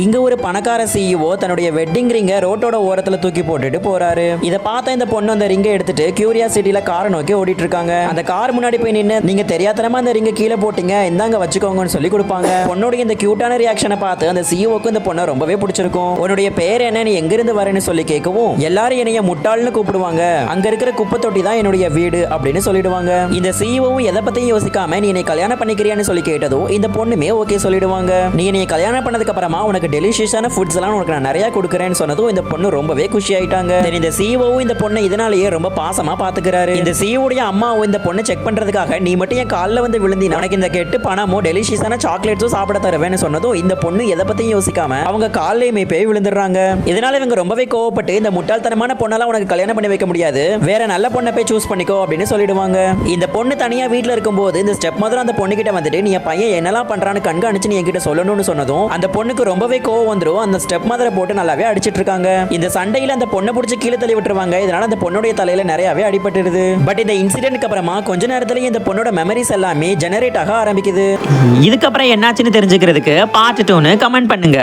இங்க ஒரு பணக்கார சிஇஓ தன்னுடைய வெட்டிங் ரிங்க ரோட்டோட ஓரத்துல தூக்கி போட்டுட்டு போறாரு. இதை பார்த்த இந்த பொண்ணு அந்த ரிங்கை எடுத்துட்டு கியூரியாசிட்டியில காரை நோக்கி ஓடிட்டு இருக்காங்க. அந்த கார் முன்னாடி போய் நின்று நீங்க தெரியாதனமா அந்த ரிங்க கீழே போட்டீங்க, இந்தாங்க வச்சுக்கோங்கன்னு சொல்லி கொடுப்பாங்க. பொண்ணுடைய இந்த கியூட்டான ரியாக்ஷனை பார்த்து அந்த சிஇஓக்கு இந்த பொண்ணை ரொம்பவே பிடிச்சிருக்கும். உன்னுடைய பேர் என்ன, நீ எங்க இருந்து வரேன்னு சொல்லி கேட்கவும் எல்லாரும் என்னைய முட்டாள்னு கூப்பிடுவாங்க, அங்க இருக்கிற குப்பை தொட்டி தான் என்னுடைய வீடு அப்படின்னு சொல்லிடுவாங்க. இந்த சிஇஓவும் எதை பத்தியும் யோசிக்காம நீ என்னை கல்யாணம் பண்ணிக்கிறியான்னு சொல்லி கேட்டதும் இந்த பொண்ணுமே ஓகே சொல்லிடுவாங்க. நீ என்னை கல்யாணம் பண்ணதுக்கு அப்புறமா உனக்கு டெலிஷியஸான ஃபுட்ஸ் எல்லாம் உனக்கு நான் நிறைய கொடுக்குறேன்னு சொன்னதும் இந்த பொண்ணு ரொம்பவே குஷி ஆயிட்டாங்க. இந்த சிஇஓவும் இந்த பொண்ணை இதனாலேயே ரொம்ப பாசமா பாத்துக்கிறாரு. இந்த சிஇஓடைய அம்மாவும் இந்த பொண்ணை செக் பண்றதுக்காக நீ மட்டும் என் காலில் வந்து விழுந்தினா உனக்கு இந்த கெட்டு பணமோ டெலிஷியஸான சாக்லேட்ஸும் சாப்பிட தருவேன்னு சொன்னதும் இந்த பொண்ணு எதை பத்தியும் யோசிக்காம அவங்க காலையுமே போய் விழுந்துடுறாங்க. இதனால இவங்க ரொம்பவே கோவப்பட்டு இந்த முட்டாள்தனமான பொண்ணெல்லாம் உனக்கு கல்யாணம் பண்ணி வைக்க முடியாது, வேற நல்ல பொண்ணை போய் சூஸ் பண்ணிக்கோ அப்படின்னு சொல்லிடுவாங்க. இந்த பொண்ணு தனியா வீட்டுல இருக்கும்போது இந்த ஸ்டெப் மதர் அந்த பொண்ணு கிட்ட வந்துட்டு நீ பையன் என்னெல்லாம் பண்றான்னு கண்காணிச்சு நீ என்கிட்ட சொல்லணும்னு சொன்னதும் அந்த பொண்ணுக்கு ரொம்பவே கோவம் வந்துரும். அந்த ஸ்டெப் மதரை போட்டு நல்லாவே அடிச்சிட்டு இருக்காங்க. இந்த சண்டையில அந்த பொண்ணை பிடிச்சி கீழே தள்ளி விட்டுருவாங்க. இதனால அந்த பொண்ணுடைய தலையில நிறையவே அடிபட்டுருது. பட் இந்த இன்சிடென்ட்க்கு அப்புறமா கொஞ்ச நேரத்துல இந்த பொண்ணோட மெமரிஸ் எல்லாமே ஜெனரேட் ஆக ஆரம்பிக்குது. இதுக்கப்புறம் என்னாச்சுன்னு தெரிஞ்சுக்கிறதுக்கு பார்ட் 2ன்னு கமெண்ட் பண்ணுங்க.